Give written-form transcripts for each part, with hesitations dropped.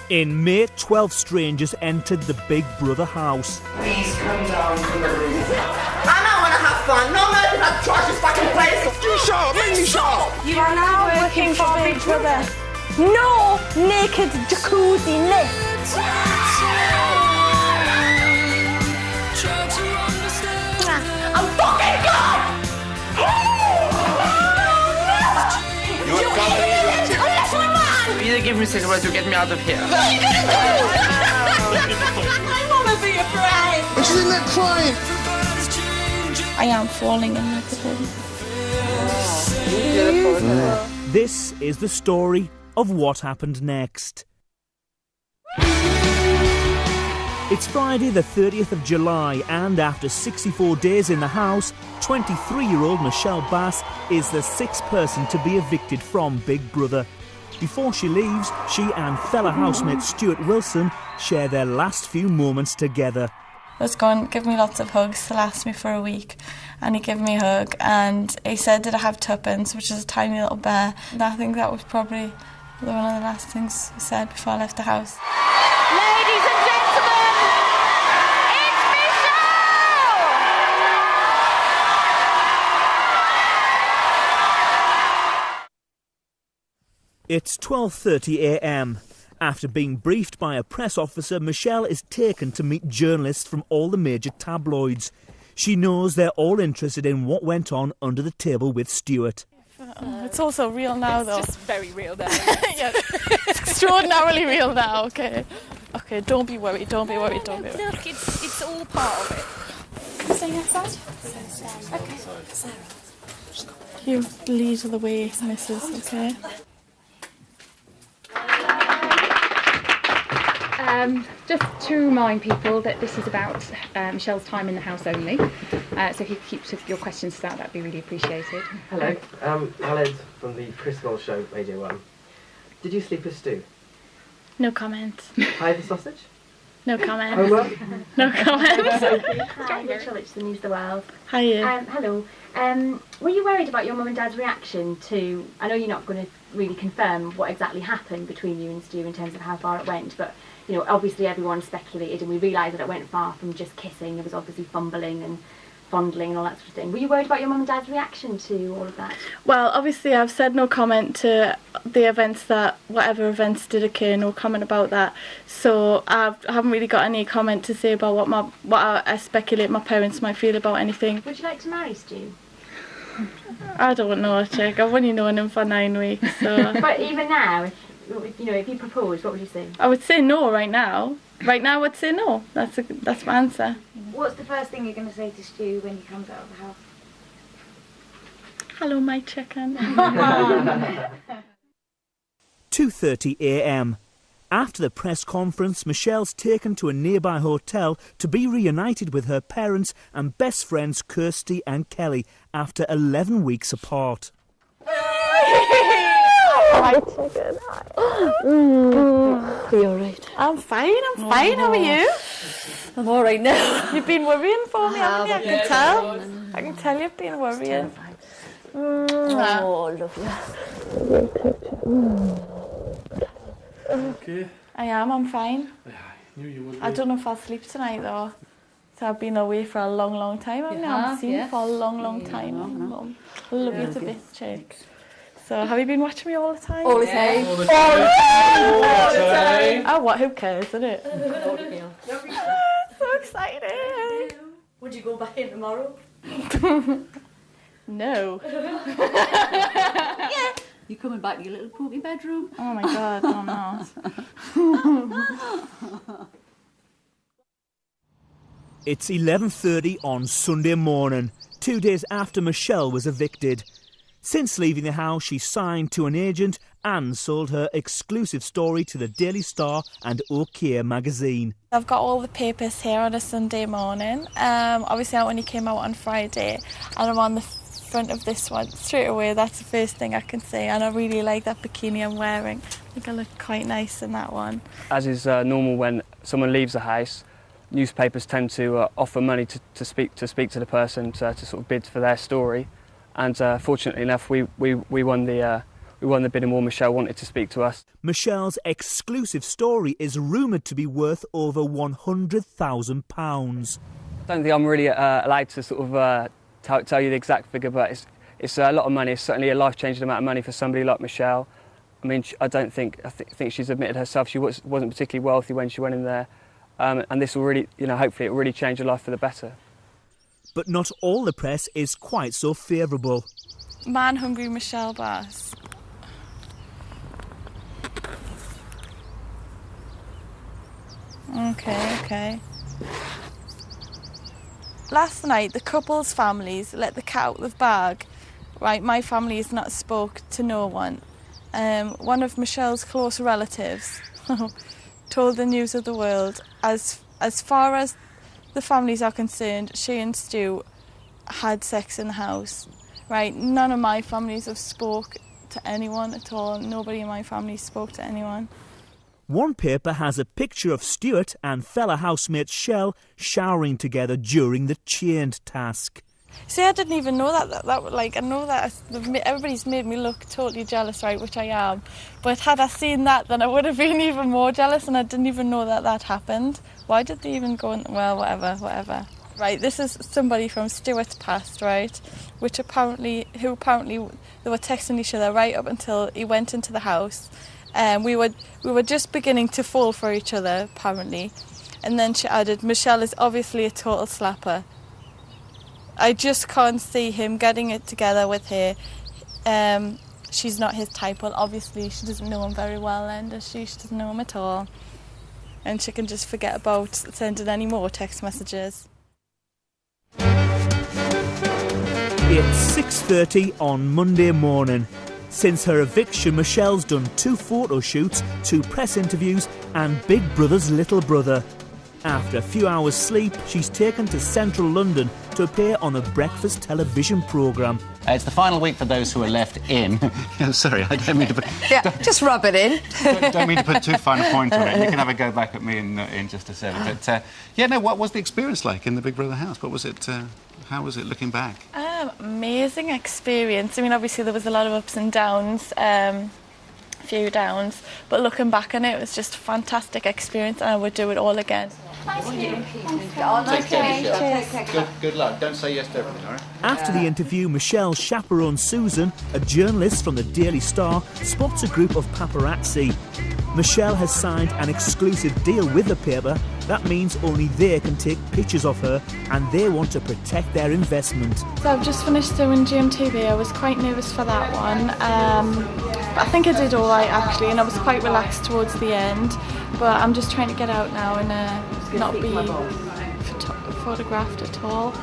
In May, 12 strangers entered the Big Brother house. Please come down from the roof. I don't want to have fun. No man can have trash this fucking place. You shut up, make me shut up. You are now working for Big Brother. No naked jacuzzi lift. I'm fucking gone. You either give me cigarettes or get me out of here. I want to be a bride. And she's in there crying. I am falling in love with him. This is the story of what happened next. It's Friday the 30th of July and after 64 days in the house, 23-year-old Michelle Bass is the sixth person to be evicted from Big Brother. Before she leaves, she and fellow housemate Stuart Wilson share their last few moments together. He was going to give me lots of hugs to last me for a week, and he gave me a hug and he said, did I have tuppence, which is a tiny little bear. And I think that was probably one of the last things he said before I left the house. Ladies and gentlemen, it's Michelle! It's 12:30 a.m. After being briefed by a press officer, Michelle is taken to meet journalists from all the major tabloids. She knows they're all interested in what went on under the table with Stuart. It's also real now, though. It's just very real now. Yeah, it's extraordinarily real now, OK. OK, don't be worried, don't be worried, don't be worried. Look, it's all part of it. Staying outside? OK. You lead the way, missus, OK? Just to remind people that this is about Michelle's time in the house only. So if you keep your questions to that, that'd be really appreciated. Hello, Aled from the Chris Knoll Show, Radio 1. Did you sleep with Stu? No comment. Hi, the sausage? No comment. Homework? No comment. Hi, Rachel, it's the News of the World. Hiya. Hello. Were you worried about your mum and dad's reaction to... I know you're not going to really confirm what exactly happened between you and Stu in terms of how far it went, but, you know, obviously everyone speculated and we realised that it went far from just kissing. There was obviously fumbling and fondling and all that sort of thing. Were you worried about your mum and dad's reaction to all of that? Well, obviously I've said no comment to the events that, whatever events did occur, no comment about that. So I haven't really got any comment to say about what I speculate my parents might feel about anything. Would you like to marry Stu? I don't know, Chick. I've only known him for 9 weeks, so... But even now, if you proposed, what would you say? I would say no right now. Right now I would say no. That's my answer. What's the first thing you're going to say to Stu when he comes out of the house? Hello, my chicken. 2:30 a.m. After the press conference, Michelle's taken to a nearby hotel to be reunited with her parents and best friends Kirsty and Kelly after 11 weeks apart. Hi, chicken. Are you alright? I'm fine, How are you? I'm alright now. You've been worrying for me, haven't you? I can tell. I can tell you've been worrying. Oh, lovely. Okay. I'm fine. Yeah, I knew you would be. I don't know if I'll sleep tonight though. So I've been away for a long, long time. I haven't seen you for a long, long time. I love you to bits, Chick. So have you been watching me all the time? All the time. All the time. All the time. Oh, what? Who cares, isn't it? So excited. Would you go back in tomorrow? No. Yeah. You coming back to your little pooky bedroom? Oh my God, I'm not. It's 11:30 on Sunday morning, 2 days after Michelle was evicted. Since leaving the house, she signed to an agent and sold her exclusive story to the Daily Star and OK magazine. I've got all the papers here on a Sunday morning. Obviously, I only came out on Friday, and I'm on the front of this one straight away. That's the first thing I can say, and I really like that bikini I'm wearing. I think I look quite nice in that one. As is normal when someone leaves the house, newspapers tend to offer money to speak to the person to sort of bid for their story, and fortunately enough we won the we won the bidding war. Michelle wanted to speak to us. Michelle's exclusive story is rumoured to be worth over £100,000. I don't think I'm really allowed to sort of tell you the exact figure, but it's a lot of money. It's certainly a life-changing amount of money for somebody like Michelle. I mean, I think she's admitted herself she wasn't particularly wealthy when she went in there, and this will really, hopefully it will really change her life for the better. But not all the press is quite so favourable. Man-hungry Michelle Bass. Okay. Last night, the couple's families let the cat out of the bag. Right, my family has not spoke to no one. One of Michelle's close relatives told the News of the World, as far as the families are concerned, she and Stu had sex in the house. Right, none of my families have spoke to anyone at all. Nobody in my family spoke to anyone. One paper has a picture of Stuart and fellow housemate Shell showering together during the chained task. See, I didn't even know that I know that everybody's made me look totally jealous, right, which I am. But had I seen that, then I would have been even more jealous, and I didn't even know that happened. Why did they even go in? Well, whatever. Right, this is somebody from Stuart's past, right, who apparently they were texting each other right up until he went into the house. We were just beginning to fall for each other, apparently. And then she added, Michelle is obviously a total slapper. I just can't see him getting it together with her. She's not his type. Well, obviously she doesn't know him very well then, does she? She doesn't know him at all. And she can just forget about sending any more text messages. It's 6:30 on Monday morning. Since her eviction, Michelle's done 2 photo shoots, 2 press interviews and Big Brother's little brother. After a few hours sleep, she's taken to central London to appear on a breakfast television programme. It's the final week for those who are left in. Sorry, I don't mean to put... just rub it in. don't mean to put too fine a point on it. You can have a go back at me in just a second. But, what was the experience like in the Big Brother house? What was it... how was it looking back? Amazing experience. I mean, obviously there was a lot of ups and downs, few downs, but looking back on it, it was just a fantastic experience, and I would do it all again. Take care. Good luck. Don't say yes to everything, all right? After the interview, Michelle's chaperone Susan, a journalist from the Daily Star, spots a group of paparazzi. Michelle has signed an exclusive deal with the paper. That means only they can take pictures of her, and they want to protect their investment. So I've just finished doing GMTV. I was quite nervous for that one. But I think I did all right, actually, and I was quite relaxed towards the end. But I'm just trying to get out now and not be photographed at all.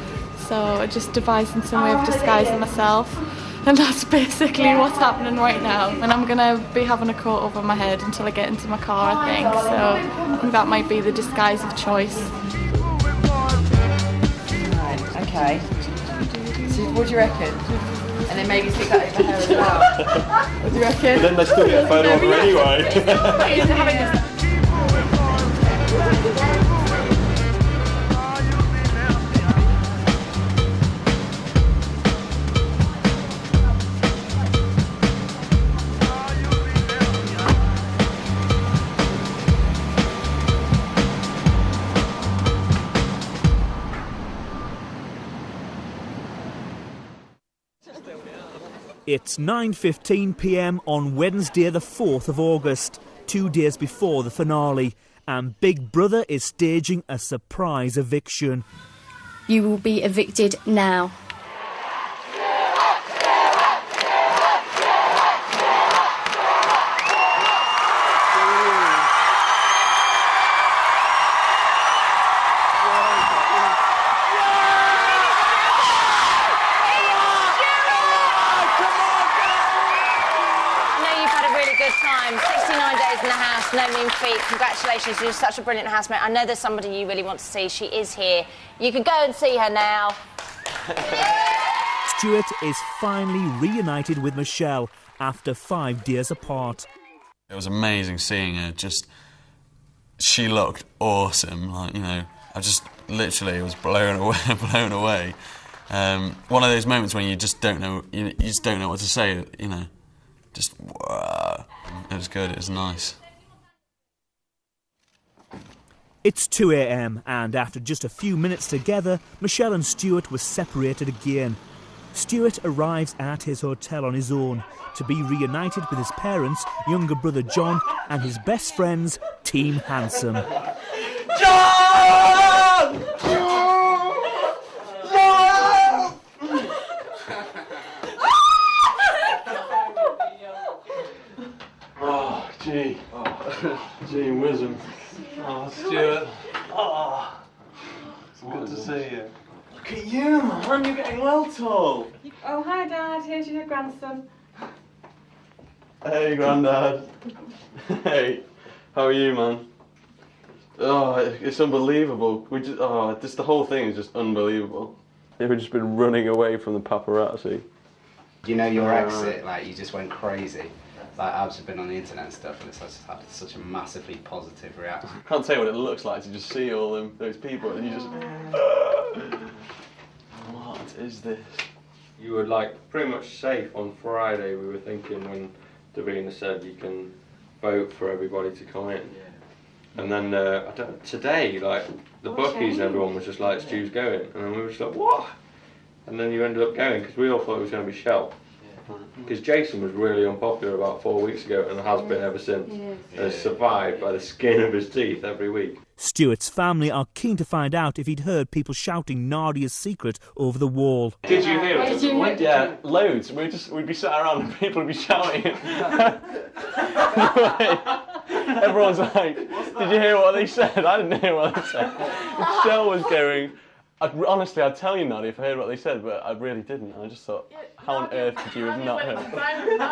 So just devising some way of disguising myself. And that's basically what's happening right now. And I'm going to be having a coat over my head until I get into my car, I think. So I think that might be the disguise of choice. Right, okay. So what do you reckon? And then maybe stick that over her as well. What do you reckon? But then they still get a photo of her anyway. It's 9:15 p.m. on Wednesday the 4th of August, 2 days before the finale, and Big Brother is staging a surprise eviction. You will be evicted now. No mean feat. Congratulations, you're such a brilliant housemate. I know there's somebody you really want to see. She is here. You can go and see her now. Stuart is finally reunited with Michelle after 5 days apart. It was amazing seeing her. She looked awesome. I just literally was blown away. One of those moments when you just don't know, you just don't know what to say. Just was good. It was nice. It's 2 a.m. and after just a few minutes together, Michelle and Stuart were separated again. Stuart arrives at his hotel on his own to be reunited with his parents, younger brother John, and his best friends, Team Handsome. John! Oh, gee. Gee, wisdom. Oh, Stuart. Oh, it's good to see you. Look at you, man. You're getting well tall. Oh, hi, Dad. Here's your grandson. Hey, Grandad. Hey, how are you, man? Oh, it's unbelievable. Just the whole thing is just unbelievable. We've just been running away from the paparazzi. You know your exit, like you just went crazy. Like I've just been on the internet and stuff, and it's just had such a massively positive reaction. I can't tell you what it looks like to just see all those people, and you just. What is this? You were like pretty much safe on Friday. We were thinking when Davina said you can vote for everybody to come in. And then today, like the bookies and everyone was just like, Stu's going, and then we were just like, what? And then you ended up going because we all thought it was going to be Shell. Because Jason was really unpopular about 4 weeks ago and has been ever since. And has survived by the skin of his teeth every week. Stuart's family are keen to find out if he'd heard people shouting Nadia's secret over the wall. Did you hear it? Yeah, loads. We'd be sat around and people would be shouting. Everyone's like, did you hear what they said? I didn't hear what they said. Shell was going, honestly, I'd tell you, Nadia, if I heard what they said, but I really didn't. I just thought, how on earth could you have not heard?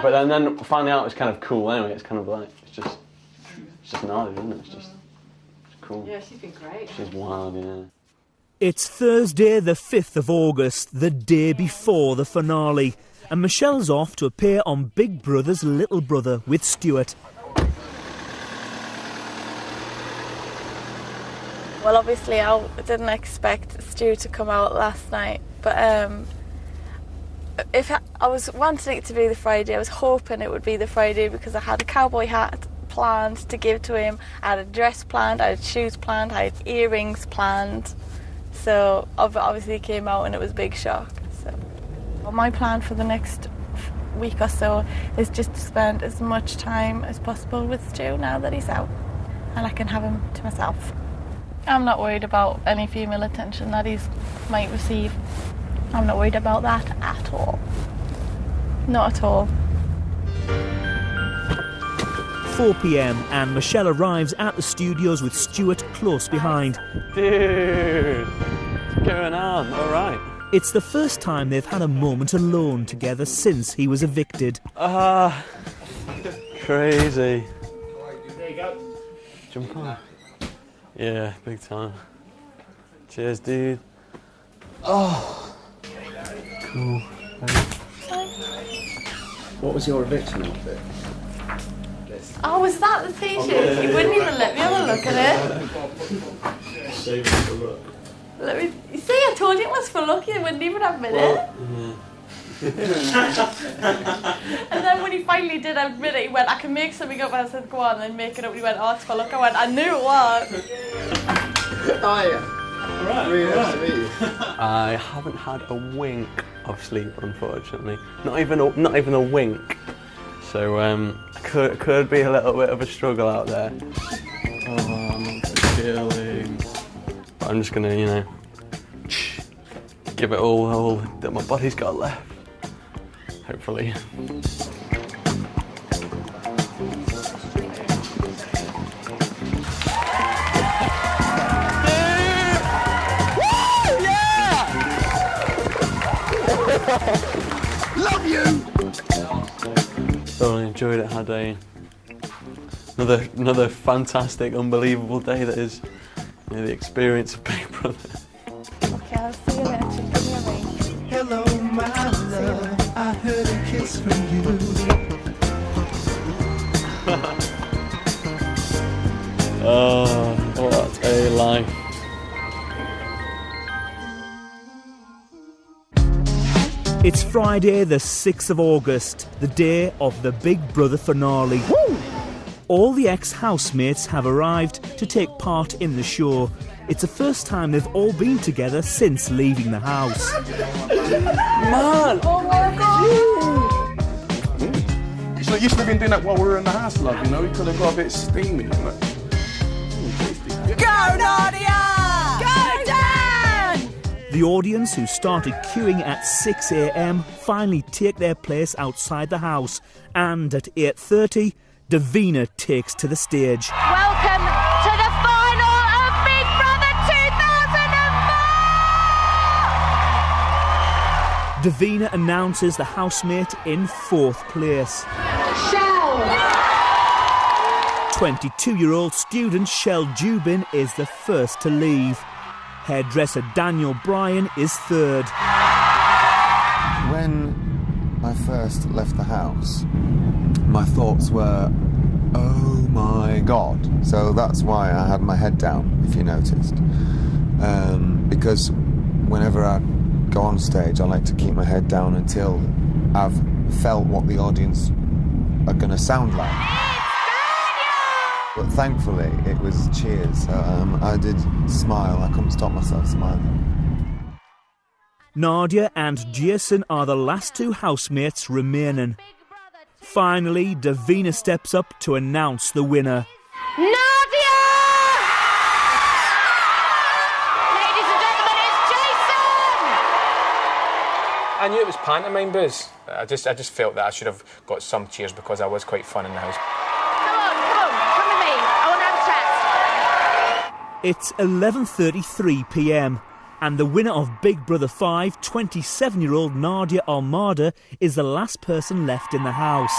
But then finding out it's kind of cool anyway. It's kind of like, it's just Nadia, isn't it? It's just cool. Yeah, she's been great. She's wild, yeah. It's Thursday the 5th of August, the day before the finale, and Michelle's off to appear on Big Brother's Little Brother with Stuart. Well, obviously I didn't expect Stu to come out last night, but if I was wanting it to be the Friday, I was hoping it would be the Friday because I had a cowboy hat planned to give to him, I had a dress planned, I had shoes planned, I had earrings planned, so obviously it came out and it was a big shock. So well, my plan for the next week or so is just to spend as much time as possible with Stu now that he's out, and I can have him to myself. I'm not worried about any female attention that he might receive. I'm not worried about that at all. Not at all. 4 p.m. and Michelle arrives at the studios with Stuart close behind. Dude, what's going on? All right. It's the first time they've had a moment alone together since he was evicted. Crazy. There you go. Jump on. Yeah, big time. Cheers, dude. Oh. Cool. What was your eviction outfit? Oh, was that the t-shirt? Yeah. You wouldn't even let me have a look at it. Save it for look. You see, I told you it was for luck, you wouldn't even admit it. And then when he finally did admit it, he went, I can make something up. I said, go on, and then make it up. And he went, oh, it's for luck. I went, I knew it was. Oh, yeah. Right. Really nice to meet you. I haven't had a wink of sleep, unfortunately. Not even a wink. So could be a little bit of a struggle out there. Oh, I'm not feeling. But I'm just gonna, you know, give it all that my body's got left. Hopefully. Love you! Thoroughly enjoyed it. Had another fantastic, unbelievable day that is, you know, the experience of Big Brother. Okay, I'll see you later. Give me a ring. Hello, my love. I heard a kiss from you. Oh, what a life. It's Friday the 6th of August, the day of the Big Brother finale. Woo! All the ex-housemates have arrived to take part in the show. It's the first time they've all been together since leaving the house. Man! Oh my God! So you should have been doing that while we were in the house, love, you know? We could have got a bit steamy. Like. Go, Nadia! Go, Dan! The audience, who started queuing at 6 a.m, finally take their place outside the house. And at 8:30, Davina takes to the stage. Welcome to the final of Big Brother 2004! Davina announces the housemate in 4th place. Shell! 22-year-old student Shell Dubin is the first to leave. Hairdresser Daniel Bryan is 3rd. When I first left the house, my thoughts were, oh my God. So that's why I had my head down, if you noticed. Because whenever I go on stage, I like to keep my head down until I've felt what the audience are going to sound like. But thankfully, it was cheers. I did smile. I couldn't stop myself smiling. Nadia and Jason are the last 2 housemates remaining. Finally, Davina steps up to announce the winner. Nadia! Ladies and gentlemen, it's Jason! I knew it was pantomime, Buzz. I just felt that I should have got some cheers because I was quite fun in the house. Come with me. I want to have a chat. It's 11:33 p.m. and the winner of Big Brother 5, 27-year-old Nadia Almada, is the last person left in the house.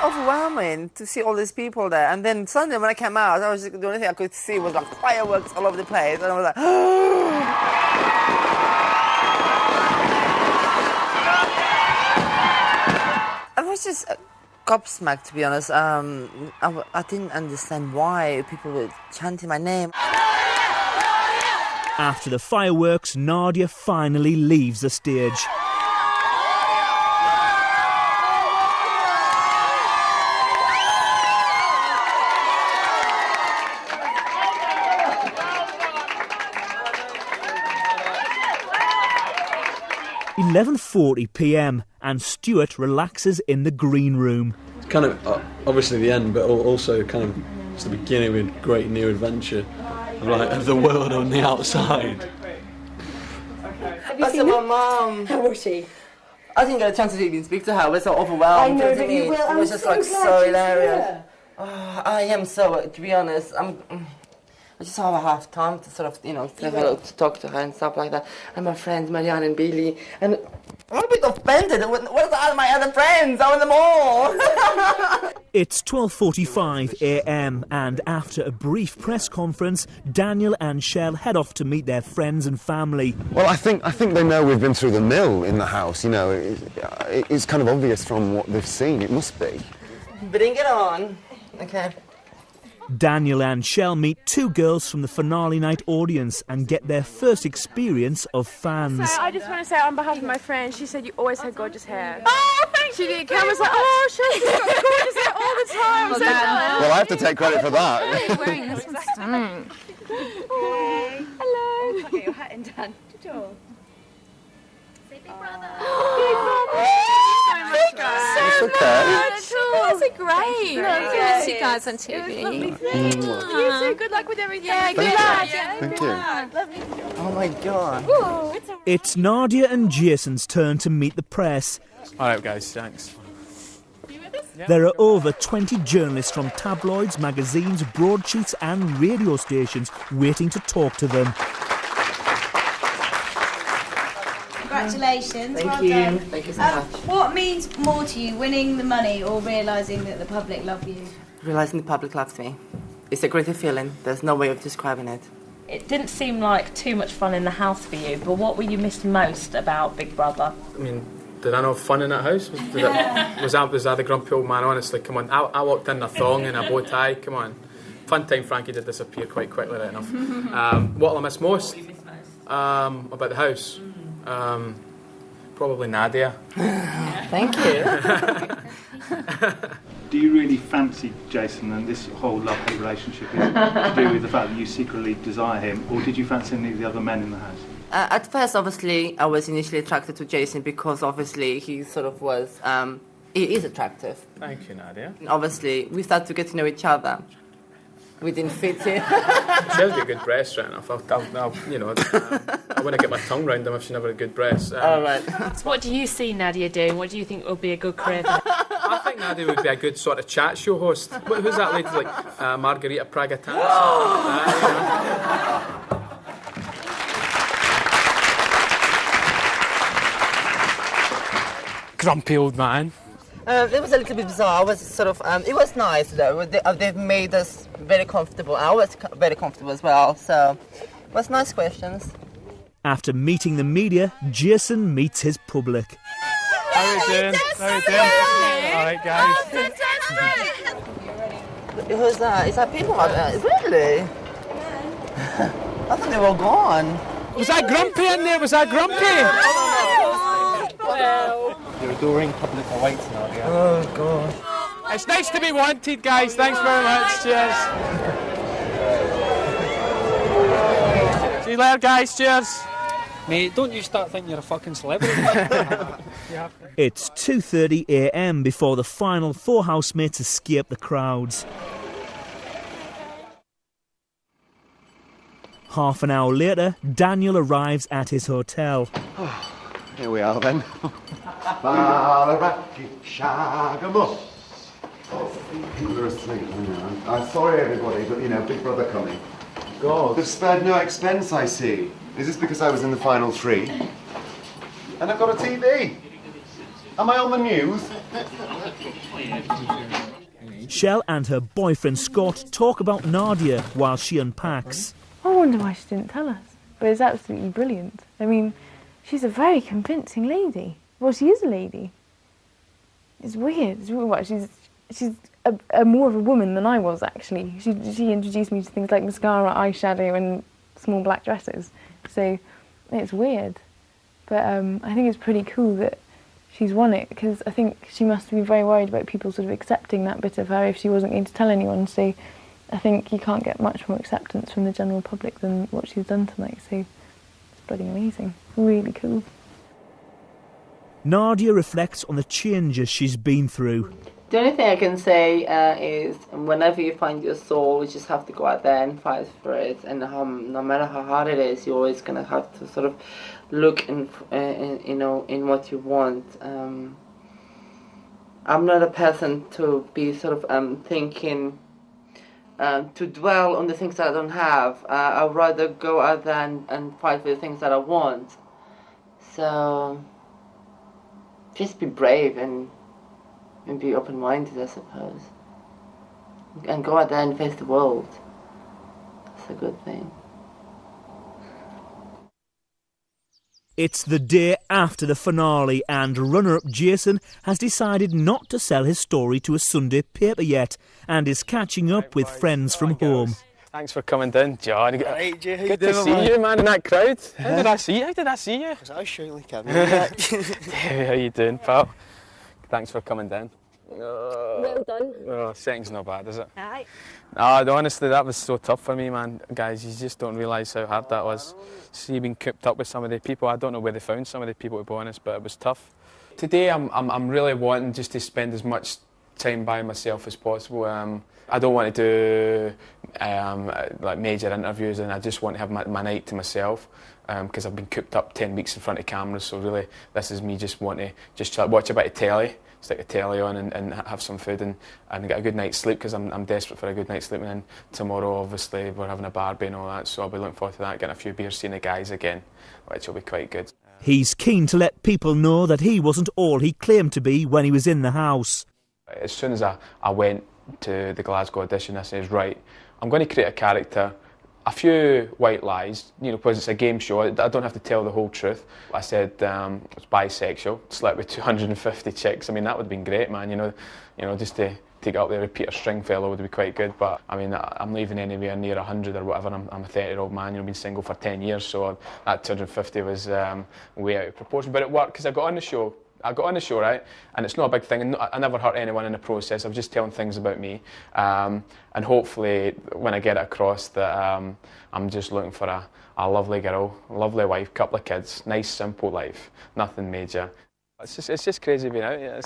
Overwhelming to see all these people there, and then suddenly when I came out, I was just, the only thing I could see was like fireworks all over the place, and I was like, I was just gobsmacked, to be honest. I didn't understand why people were chanting my name. After the fireworks, Nadia finally leaves the stage. .40 p.m. and Stuart relaxes in the green room. It's kind of obviously the end, but also kind of it's the beginning of a great new adventure of the world on the outside. I saw my mom. How was she? I didn't get a chance to even speak to her. I was so overwhelmed. I know that you will. It was just like so hilarious. Oh, I am so, to be honest, I just don't have time to sort of, say hello, to talk to her and stuff like that. And my friends, Marianne and Billy, and I'm a bit offended. Where's all my other friends? I want them all. It's 12:45 a.m. and after a brief press conference, Daniel and Shell head off to meet their friends and family. Well, I think they know we've been through the mill in the house. It's kind of obvious from what they've seen. It must be. Bring it on. Okay. Daniel and Shell meet 2 girls from the finale night audience and get their first experience of fans. So I just want to say on behalf of my friend, she said you always had gorgeous hair. Oh, thank you. She did. Cam was like, oh, she's got gorgeous hair all the time. Well, well, I have to take credit for that. Wearing this one's stunning. Hey. Hello. I'll get your hat in, Dan. Good job. Say Big Brother. It's okay. That's great. Yes, you guys on TV. You too. Good luck with everything. Yeah, Thank you. Thank you. Oh my God. It's Nadia and Jason's turn to meet the press. All right, guys, thanks. There are over 20 journalists from tabloids, magazines, broadsheets and radio stations waiting to talk to them. Congratulations. Thank well you. done. Thank you so much. What means more to you, winning the money or realising that the public love you? Realising the public loves me. It's a great feeling. There's no way of describing it. It didn't seem like too much fun in the house for you, but what were you missed most about Big Brother? I mean, did I not have fun in that house? Was I the grumpy old man? Honestly, come on. I walked in a thong and a bow tie. Come on. Fun time Frankie did disappear quite quickly, right enough. What will I miss most? About the house? Probably Nadia. Thank you. Do you really fancy Jason, and this whole love-hate relationship is to do with the fact that you secretly desire him, or did you fancy any of the other men in the house? At first, obviously, I was initially attracted to Jason because obviously he sort of was, he is attractive. Thank you, Nadia. And obviously, we started to get to know each other. We didn't fit in. She has got good breasts, right enough. I wouldn't get my tongue round them if she never had good breasts. All right. So what do you see Nadia doing? What do you think will be a good career for her? I think Nadia would be a good sort of chat show host. Who's that lady, like Margarita Pragatana? Grumpy old man. It was a little bit bizarre. I was sort of, it was nice though. They've made us very comfortable. I was very comfortable as well, so it was nice questions. After meeting the media, Jason meets his public. How are you doing? How are you doing? All right, guys. Who's that? Is that people out there? Really? I thought they were gone. Was that Grumpy in there? Was that Grumpy? Well, Your adoring public awaits, Nadia. Oh, God. It's nice to be wanted, guys. Thanks very much. Cheers. See you later, guys. Cheers. Mate, don't you start thinking you're a fucking celebrity. It's 2:30 a.m. before the final 4 housemates escape the crowds. Half an hour later, Daniel arrives at his hotel. Here we are then. We're asleep. I'm sorry, everybody, but Big Brother coming. God. They've spared no expense, I see. Is this because I was in the final 3? And I've got a TV. Am I on the news? Shell and her boyfriend Scott talk about Nadia while she unpacks. I wonder why she didn't tell us. But it's absolutely brilliant. I mean, she's a very convincing lady. Well, she is a lady. It's weird. It's really what she's a more of a woman than I was, actually. She introduced me to things like mascara, eyeshadow and small black dresses. So it's weird. But I think it's pretty cool that she's won it, because I think she must be very worried about people sort of accepting that bit of her if she wasn't going to tell anyone. So I think you can't get much more acceptance from the general public than what she's done tonight. So it's bloody amazing. Really cool. Nadia reflects on the changes she's been through. The only thing I can say is whenever you find your soul, you just have to go out there and fight for it. And no matter how hard it is, you're always going to have to sort of look in what you want. I'm not a person to be sort of thinking, to dwell on the things that I don't have. I'd rather go out there and fight for the things that I want. So just be brave and be open-minded, I suppose. And go out there and face the world. That's a good thing. It's the day after the finale, and runner-up Jason has decided not to sell his story to a Sunday paper yet, and is catching up with friends from home. Thanks for coming down, John. Right, Jay, Good to see you, man, in that crowd. How did I see you? Because I was shouting like a How you doing, pal? Thanks for coming down. Well done. Oh, setting's not bad, is it? Aye. No, honestly, that was so tough for me, man. Guys, you just don't realise how hard that was. See, being cooped up with some of the people, I don't know where they found some of the people, to be honest, but it was tough. Today, I'm really wanting just to spend as much time by myself as possible. I don't want to do like major interviews, and I just want to have my night to myself, because I've been cooped up 10 weeks in front of cameras. So really, this is me just wanting to just watch a bit of telly, stick the telly on, and have some food and get a good night's sleep, because I'm desperate for a good night's sleep. And then tomorrow, obviously, we're having a barbie and all that, so I'll be looking forward to that, getting a few beers, seeing the guys again, which will be quite good. He's keen to let people know that he wasn't all he claimed to be when he was in the house. As soon as I went to the Glasgow audition, I says, right, I'm going to create a character, a few white lies, you know, because it's a game show, I don't have to tell the whole truth. I said I was bisexual, slept with 250 chicks. I mean, that would have been great, man, you know, just to get up there with Peter Stringfellow would be quite good, but I mean, I'm not even anywhere near 100 or whatever. I'm a 30-year-old man, you know, been single for 10 years, so that 250 was way out of proportion, but it worked because I got on the show, right, and it's not a big thing, and I never hurt anyone in the process. I was just telling things about me, and hopefully when I get it across that I'm just looking for a lovely girl, a lovely wife, couple of kids, nice simple life, nothing major. It's just crazy being out here.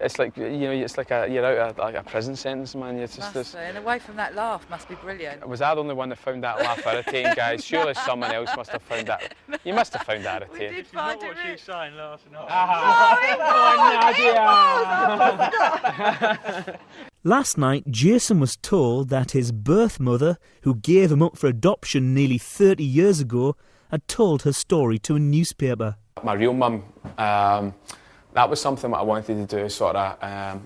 It's like, you know, it's like you're out of a prison sentence, man. It's just and away from that laugh must be brilliant. Was I the only one that found that laugh irritating, guys? Surely someone else must have found that. You must have found that irritating. We did find it really. Sign last night. Last night, Jason was told that his birth mother, who gave him up for adoption nearly 30 years ago, had told her story to a newspaper. My real mum, that was something that I wanted to do sort of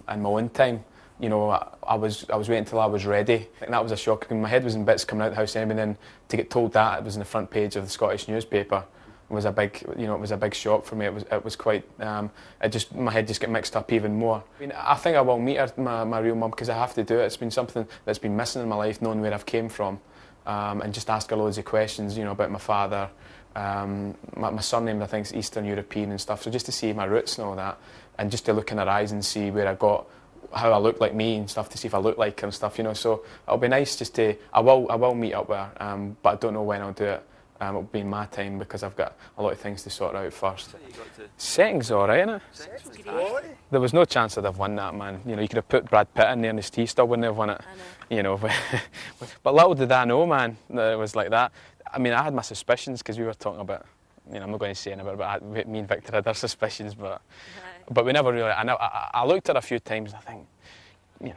in my own time. You know, I was waiting until I was ready. I think that was a shock. My head was in bits coming out of the house anyway, and then to get told that it was in the front page of the Scottish newspaper was a big, you know, it was a big shock for me. It was quite, my head just got mixed up even more. I mean, I think I will meet her, my real mum, because I have to do it. It's been something that's been missing in my life, knowing where I've came from, and just ask her loads of questions, you know, about my father. My surname, I think, is Eastern European and stuff, so just to see my roots and all that, and just to look in her eyes and see where I got, how I look like me and stuff, to see if I look like her and stuff, you know, so it'll be nice just to, I will meet up with her, but I don't know when I'll do it. It'll be in my time because I've got a lot of things to sort out first. Setting's alright, innit? There was no chance I'd have won that, man. You know, you could have put Brad Pitt in there and he still wouldn't have won it. You know, but little did I know, man, that it was like that. I mean, I had my suspicions because we were talking about, you know, I'm not going to say anything about it, but me and Victor had our suspicions, but we never really, I looked at it a few times and I think, you know,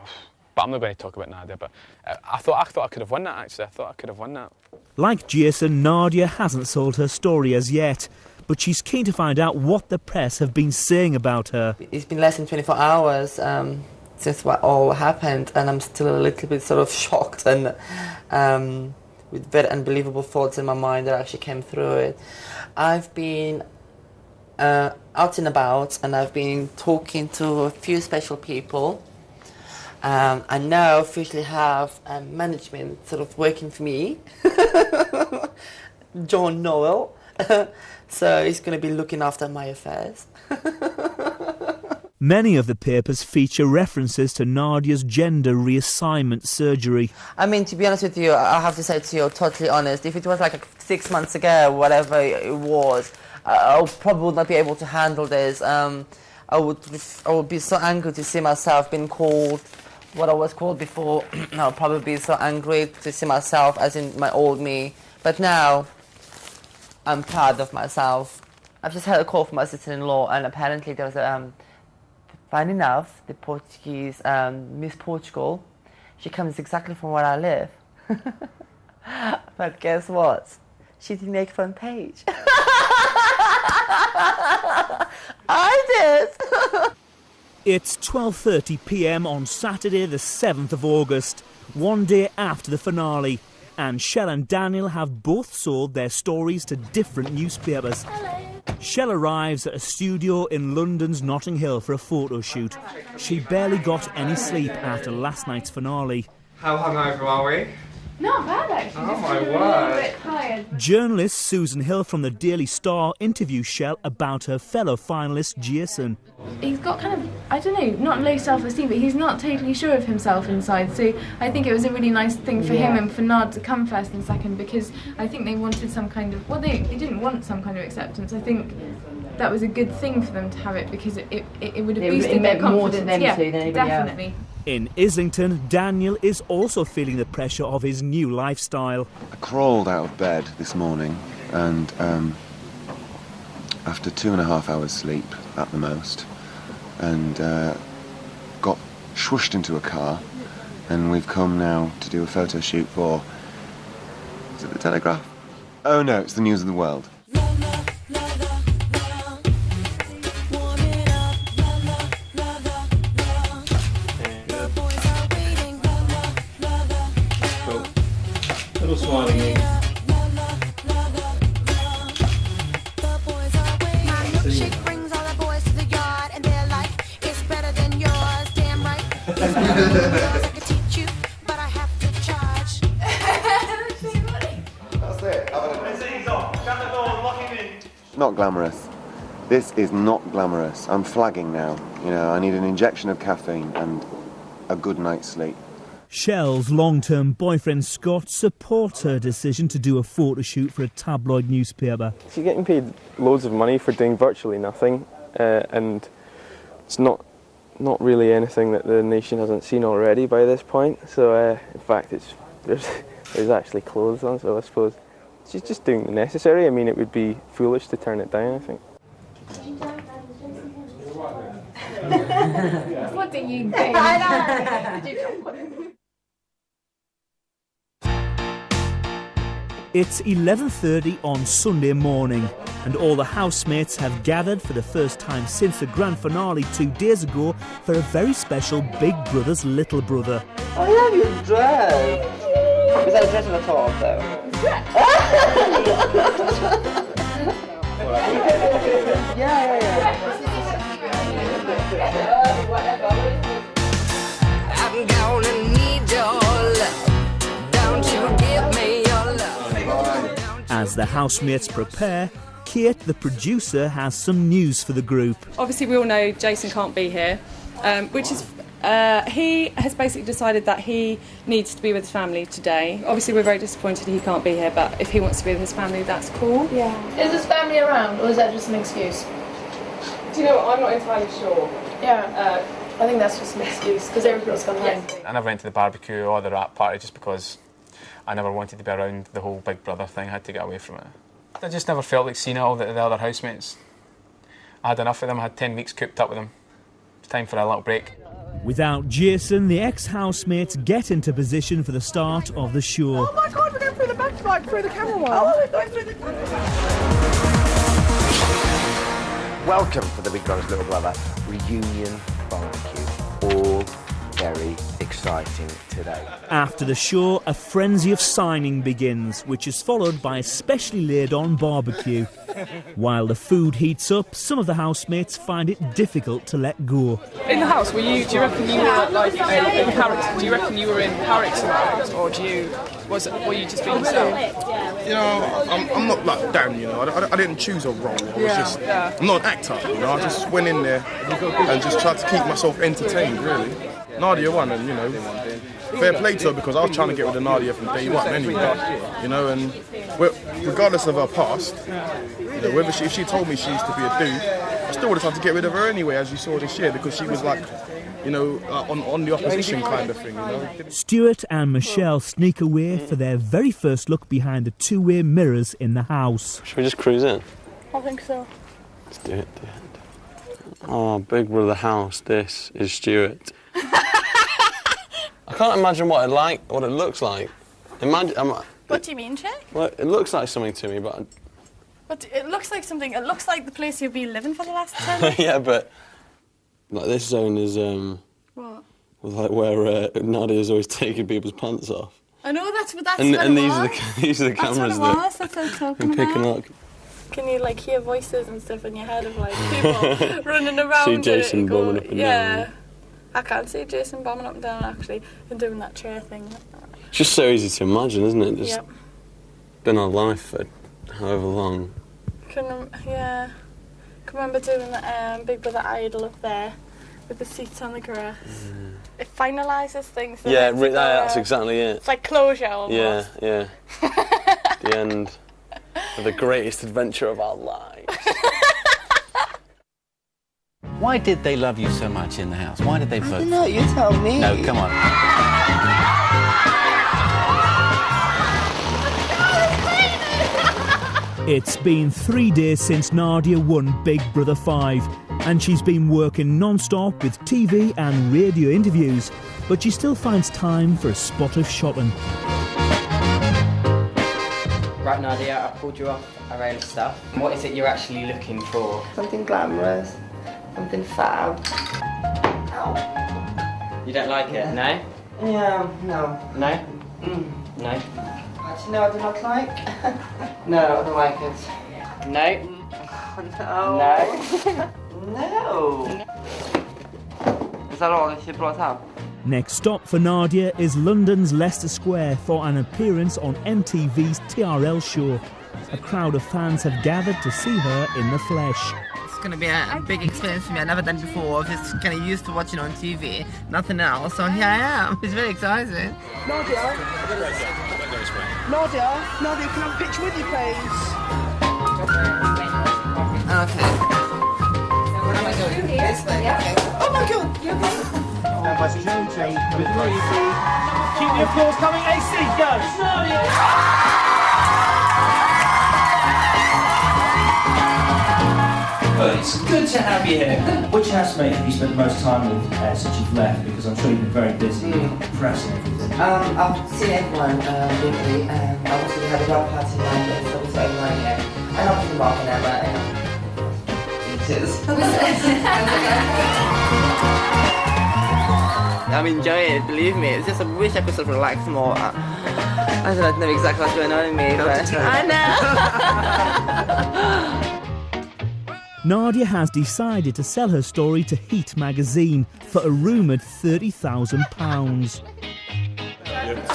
but I'm not going to talk about Nadia, but I thought I could have won that, actually. I thought I could have won that. Like Jason, Nadia hasn't sold her story as yet, but she's keen to find out what the press have been saying about her. It's been less than 24 hours since what all happened, and I'm still a little bit sort of shocked and with very unbelievable thoughts in my mind that actually came through it. I've been out and about, and I've been talking to a few special people. I now officially have management sort of working for me, John Noel, so he's going to be looking after my affairs. Many of the papers feature references to Nadia's gender reassignment surgery. I mean, to be honest with you, I have to say to you, totally honest, if it was like 6 months ago, whatever it was, I probably would not be able to handle this. I would be so angry to see myself being called what I was called before. I'll probably be so angry to see myself as in my old me. But now, I'm proud of myself. I've just had a call from my sister-in-law, and apparently there was a... Funny enough, the Portuguese Miss Portugal, she comes exactly from where I live. But guess what? She didn't make front page. I did! It's 12:30 p.m. on Saturday the 7th of August, one day after the finale, and Shell and Daniel have both sold their stories to different newspapers. Hello. Shell arrives at a studio in London's Notting Hill for a photo shoot. She barely got any sleep after last night's finale. How hungover are we? Not bad, actually. Oh, just my a word. little bit tired. Journalist Susan Hill from the Daily Star interviews Shell about her fellow finalist Jason. He's got kind of, I don't know, not low self-esteem, but he's not totally sure of himself inside. So I think it was a really nice thing for him and for Nard to come first and second, because I think they wanted some kind of, well, they didn't want some kind of acceptance. I think that was a good thing for them to have it, because it would have boosted their confidence. More to them yeah, too than anybody definitely. else. In Islington, Daniel is also feeling the pressure of his new lifestyle. I crawled out of bed this morning, and after 2.5 hours sleep at the most, and got swooshed into a car, and we've come now to do a photo shoot for, is it the Telegraph? Oh no, it's the News of the World. That's it. Not glamorous. This is not glamorous. I'm flagging now. You know, I need an injection of caffeine and a good night's sleep. Shell's long-term boyfriend Scott supports her decision to do a photo shoot for a tabloid newspaper. She's getting paid loads of money for doing virtually nothing, and it's not really anything that the nation hasn't seen already by this point. So in fact, there's actually clothes on, so I suppose she's just doing the necessary. I mean, it would be foolish to turn it down, I think. What do you think? It's 11:30 on Sunday morning, and all the housemates have gathered for the first time since the grand finale 2 days ago for a very special Big Brother's little brother. I love your dress. Was that a dress or a top, though? Yeah. I'm gonna need your love. Don't you give me your love. As the housemates prepare, Kate, the producer, has some news for the group. Obviously, we all know Jason can't be here, which is he has basically decided that he needs to be with his family today. Obviously, we're very disappointed he can't be here, but if he wants to be with his family, that's cool. Yeah. Is his family around, or is that just an excuse? Do you know what? I'm not entirely sure. Yeah. I think that's just an excuse, because everybody's gone home. I never went to the barbecue or the rap party just because I never wanted to be around the whole Big Brother thing. I had to get away from it. I just never felt like seeing all the other housemates. I had enough of them. I had 10 weeks cooped up with them. It's time for a little break. Without Jason, the ex-housemates get into position for the start of the show. Oh my God, we're going through the back, like through the camera wall. Oh, we're going through the camera. Welcome to the Big Brother's Little Brother reunion barbecue. All very exciting today. After the show, a frenzy of signing begins, which is followed by a specially laid-on barbecue. While the food heats up, some of the housemates find it difficult to let go. In the house, do you reckon you were like a character? Do you reckon you were in character mode, or were you just being yourself? You know, I'm not like Dan, you know, I didn't choose a role. I'm not an actor, you know, I just went in there and just tried to keep myself entertained, really. Nadia won, and, you know, fair play to her, because I was trying to get rid of Nadia from day one anyway, you know, and regardless of her past, you know, whether if she told me she used to be a dude, I still would have tried to get rid of her anyway, as you saw this year, because she was like, you know, on the opposition kind of thing, you know. Stuart and Michelle sneak away for their very first look behind the two-way mirrors in the house. Should we just cruise in? I think so. Let's do it. Oh, Big Brother house, this is Stuart. I can't imagine what it looks like. What do you mean, Shay? Well, it looks like something to me, but... But it looks like something. It looks like the place you've been living for the last 10 years. Yeah, but like this zone is What? like where Nadia's always taking people's pants off. I know that's what And it these was. these are the cameras That's what it was. That's what I'm talking picking about. up. Can you like hear voices and stuff in your head of like people running around? See and Jason go, bombing up and yeah. down. I can't see Jason bombing up and down actually and doing that chair thing. It's just so easy to imagine, isn't it? Just Yep. been our life for however long. Can remember doing the Big Brother Idol up there with the seats on the grass. It finalises things. Yeah, that's exactly it. It's like closure almost. Yeah. The end of the greatest adventure of our lives. Why did they love you so much in the house? Why did they vote? No, you tell me. No, come on. It's been 3 days since Nadia won Big Brother 5, and she's been working non-stop with TV and radio interviews, but she still finds time for a spot of shopping. Right, Nadia, I've pulled you off a array of stuff. What is it you're actually looking for? Something glamorous. Something fab. You don't like it, no? Yeah, no. No? No? Actually, no, I do not like. No, I don't like it. No? No. No. Is that all that you brought up? Next stop for Nadia is London's Leicester Square for an appearance on MTV's TRL show. A crowd of fans have gathered to see her in the flesh. It's going to be a big experience for me. I've never done it before. I'm just kind of used to watching on TV, nothing else. So here I am. It's very exciting. Nadia, can I have a picture with you, please? Okay. What am I doing? This way? Okay. Oh my God! You okay? Keep the applause coming. AC, go! Nadia! Well, it's good to have you here. Which housemate have you spent the most time with since you've left? Because I'm sure you've been very busy, press and everything. I've seen everyone briefly. Obviously, we had a dog party night, so we saw everyone here. And obviously, Mark and Emma and beaches. I'm enjoying it, believe me. It's just I wish I could sort of relax more. I don't know exactly what's going on in me, but I know. Nadia has decided to sell her story to Heat magazine for a rumoured £30,000.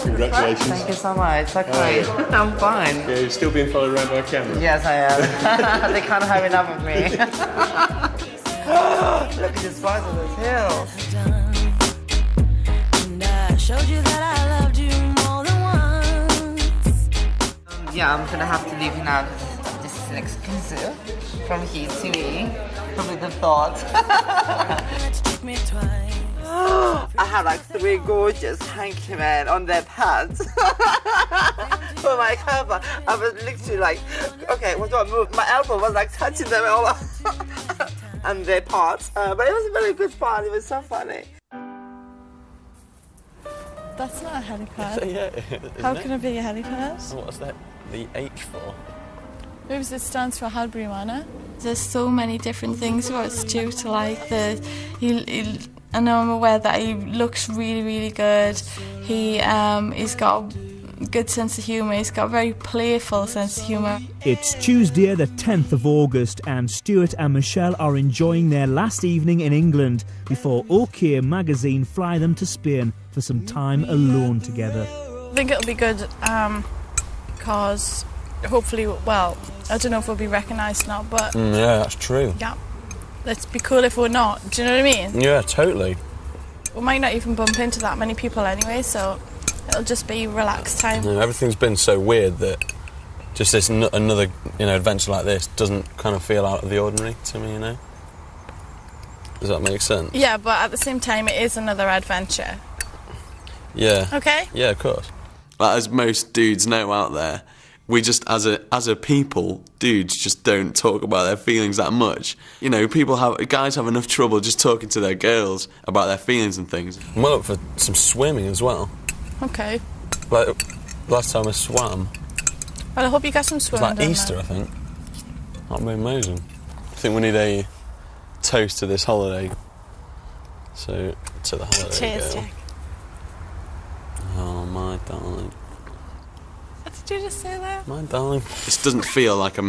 Congratulations. Thank you so much. So great. I'm fine. Yeah, you're still being followed around by a camera. Yes, I am. They can't have enough of me. Look at this size of this hill. Showed you that I loved you more than once. Yeah, I'm gonna have to leave now because this is an exclusive from Heat TV. Probably the thought. I had like 3 gorgeous hanky men on their pads for my cover. I was literally like, okay, what do I move? My elbow was like touching them all up and their parts. But it was a very good fun. It was so funny. That's not a helipad. Yeah, How can it be a helipad? What's that? The H for? Maybe it stands for Halbury Manor. There's so many different things about Stu to like. I know I'm aware that he looks really, really good. He's got a good sense of humour. He's got a very playful sense of humour. It's Tuesday the 10th of August and Stuart and Michelle are enjoying their last evening in England before OK magazine fly them to Spain for some time alone together. I think it'll be good because hopefully, well, I don't know if we'll be recognised now, but... yeah, that's true. Yeah. Let's be cool if we're not. Do you know what I mean? Yeah, totally. We might not even bump into that many people anyway, so it'll just be relaxed time. Yeah, everything's been so weird that just this another adventure like this doesn't kind of feel out of the ordinary to me, you know? Does that make sense? Yeah, but at the same time, it is another adventure. Yeah. Okay? Yeah, of course. Like, as most dudes know out there, we just, as a people, dudes just don't talk about their feelings that much. You know, guys have enough trouble just talking to their girls about their feelings and things. I'm well up for some swimming as well. Okay. Like, last time I swam... Well, I hope you get some swimming. It was like Easter, I think. That'd be amazing. I think we need a toast to this holiday. So, to the holiday. Cheers, Jack. Oh, my darling. What did you just say there? My darling. This doesn't feel like a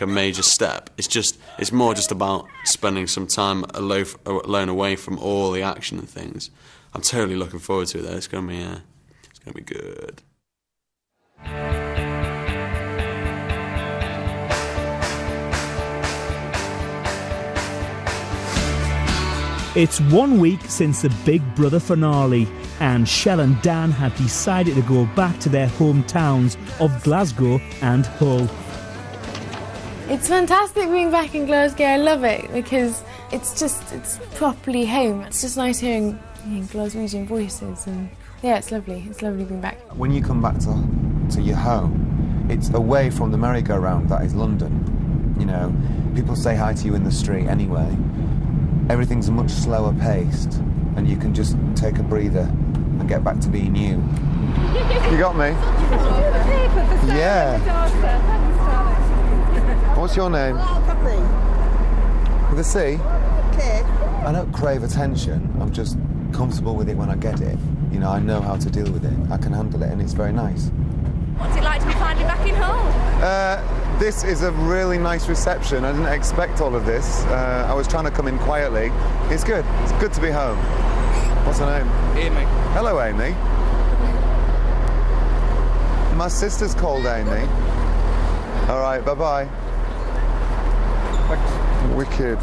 major step. It's more just about spending some time alone away from all the action and things. I'm totally looking forward to it though. It's gonna be good. It's 1 week since the Big Brother finale, and Shell and Dan have decided to go back to their hometowns of Glasgow and Hull. It's fantastic being back in Glasgow. I love it because it's properly home. It's just nice hearing Glaswegian voices, and yeah, it's lovely. It's lovely being back. When you come back to your home, it's away from the merry-go-round that is London. You know, people say hi to you in the street anyway. Everything's much slower paced, and you can just take a breather and get back to being you. You got me? Yeah. What's your name? With a C? Okay. I don't crave attention. I'm just comfortable with it when I get it. You know, I know how to deal with it. I can handle it, and it's very nice. What's it like to be finally back in Hull? This is a really nice reception. I didn't expect all of this. I was trying to come in quietly. It's good. It's good to be home. What's her name? Amy. Hello, Amy. My sister's called Amy. All right, bye-bye. Wicked.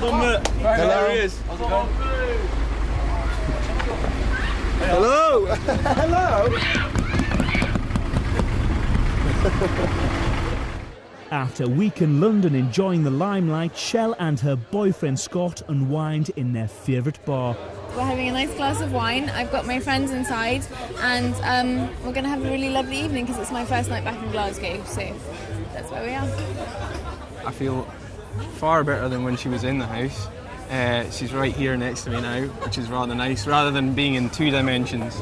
Hello. Hello. There he is. Hello. Hello. After a week in London enjoying the limelight, Shell and her boyfriend Scott unwind in their favourite bar. We're having a nice glass of wine. I've got my friends inside, and we're going to have a really lovely evening because it's my first night back in Glasgow, so that's where we are. I feel far better than when she was in the house. She's right here next to me now, which is rather nice. Rather than being in 2 dimensions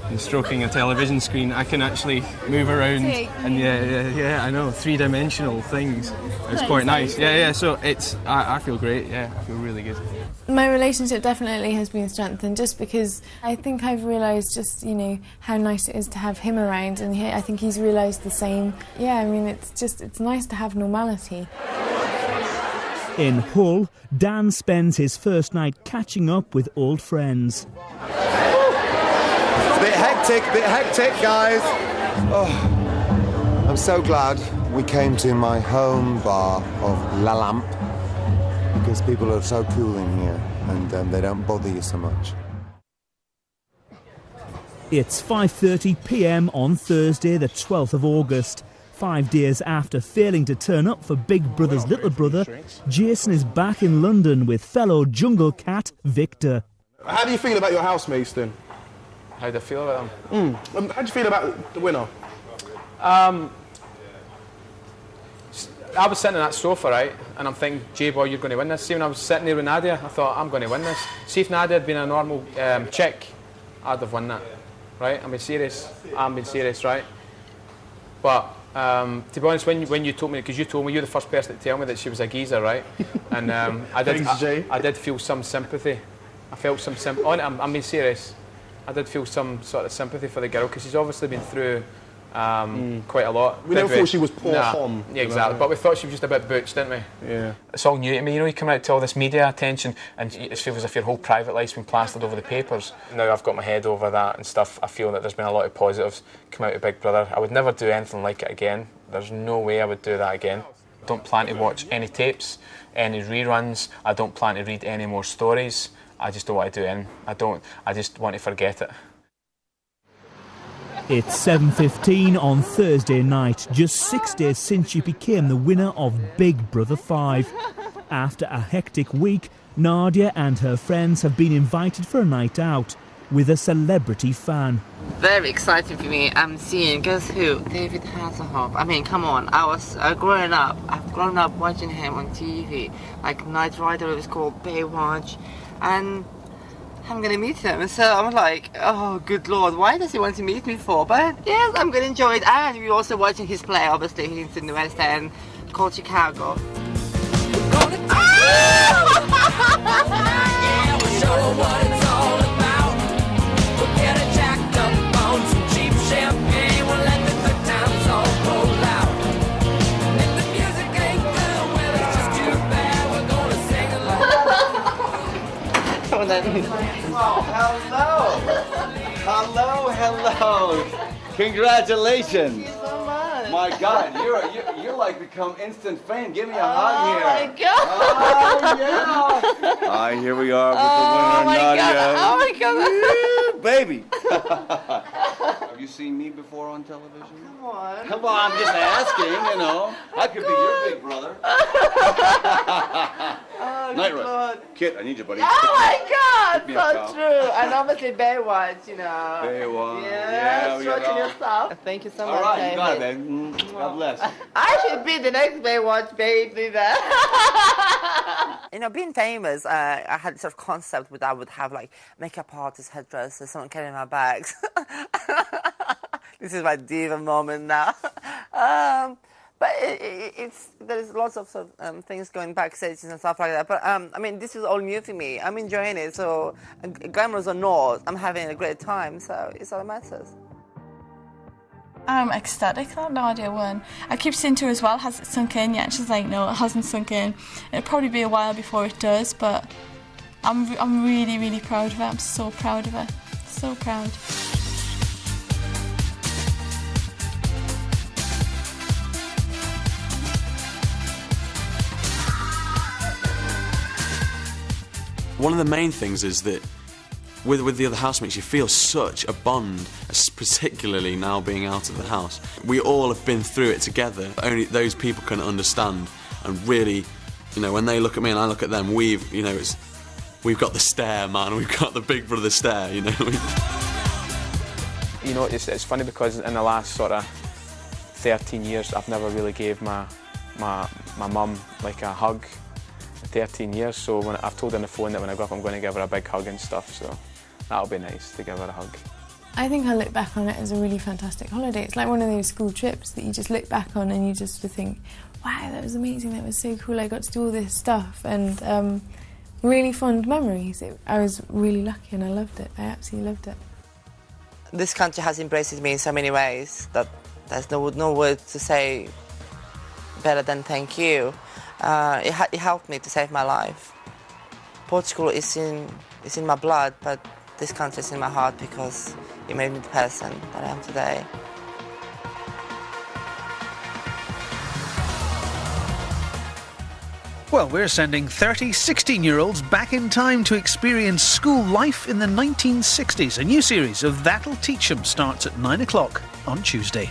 and stroking a television screen, I can actually move around. And yeah, I know, 3-dimensional things. It's quite nice. Yeah. So I feel great. Yeah, I feel really good. My relationship definitely has been strengthened just because I think I've realised just, how nice it is to have him around, and I think he's realised the same. Yeah, I mean, it's nice to have normality. In Hull, Dan spends his first night catching up with old friends. It's a bit hectic, guys. Oh, I'm so glad we came to my home bar of La Lampe, because people are so cool in here and they don't bother you so much. It's 5:30 p.m. on Thursday, the 12th of August. 5 days after failing to turn up for Big Brother's little brother, Jason is back in London with fellow jungle cat Victor. How do you feel about your housemates then? How do I feel about them? How do you feel about the winner? I was sitting on that sofa, right, and I'm thinking, J-Boy, you're going to win this. See, when I was sitting there with Nadia, I thought, I'm going to win this. See, if Nadia had been a normal chick, I'd have won that, right? I'm being serious, right? But, to be honest, when you told me, because you told me, you're the first person to tell me that she was a geezer, right? And I did feel some sympathy. I felt some sympathy. I'm being serious. I did feel some sort of sympathy for the girl, because she's obviously been through quite a lot. We never thought she was poor Tom. Yeah, exactly. But we thought she was just a bit butch, didn't we? Yeah. It's all new to me. You come out to all this media attention and it feels as if your whole private life's been plastered over the papers. Now I've got my head over that and stuff. I feel that there's been a lot of positives come out of Big Brother. I would never do anything like it again. There's no way I would do that again. I don't plan to watch any tapes, any reruns. I don't plan to read any more stories. I just don't want to do anything. I just want to forget it. It's 7:15 on Thursday night, just 6 days since you became the winner of Big Brother 5. After a hectic week, Nadia and her friends have been invited for a night out with a celebrity fan. Very exciting for me. I'm seeing, guess who? David Hasselhoff. I mean, come on. I've grown up watching him on TV. Like Knight Rider, it was called Baywatch. And I'm gonna meet him, so I'm like, oh good lord, why does he want to meet me for? But yes, I'm gonna enjoy it. And we're also watching his play, obviously. He's in the West End, called Chicago. Hello. Congratulations. Thank you so much. My God, you're like become instant fame. Give me a hug here. Oh my God. Oh yeah. All right, here we are with the winner, Nadia. Oh my God. Baby. Have you seen me before on television? Come on. Come on, I'm just asking, I could be your big brother. Oh, Night good Run. Lord. Kit, I need you, buddy. Oh my God, Pick me so up, pal. true. And obviously Baywatch, Baywatch. Yeah, we stretching go. yourself. Thank you so much, All right, you got it, David. man. God bless. I should be the next Baywatch baby then. Being famous, I had sort of concept that I would have like makeup artists, hairdressers, someone carrying my bags. This is my diva moment now. But there's lots of sort of things going backstage and stuff like that. But this is all new for me. I'm enjoying it. So glamorous or not, I'm having a great time. So it's all that matters. I'm ecstatic that Nadia won. I keep saying to her as well, has it sunk in yet? And she's like, no, it hasn't sunk in. It'll probably be a while before it does, but I'm really, really proud of her. I'm so proud of her. So proud. One of the main things is that with the other housemates you feel such a bond, particularly now being out of the house. We all have been through it together. Only those people can understand, and really, you know, when they look at me and I look at them, we've got the stare, man. We've got the big brother stare, you know. You know, it's funny because in the last sort of 13 years I've never really gave my mum like a hug. 13 years, so when I've told her on the phone that when I go up I'm going to give her a big hug and stuff, so that'll be nice to give her a hug. I think I look back on it as a really fantastic holiday. It's like one of those school trips that you just look back on and you just sort of think, wow, that was amazing, that was so cool, I got to do all this stuff, and really fond memories. I was really lucky and I loved it. I absolutely loved it. This country has embraced me in so many ways that there's no words to say better than thank you. It helped me to save my life. Portugal is in my blood, but this country is in my heart because it made me the person that I am today. Well, we're sending 30 16-year-olds back in time to experience school life in the 1960s. A new series of That'll Teach 'Em starts at 9 o'clock on Tuesday.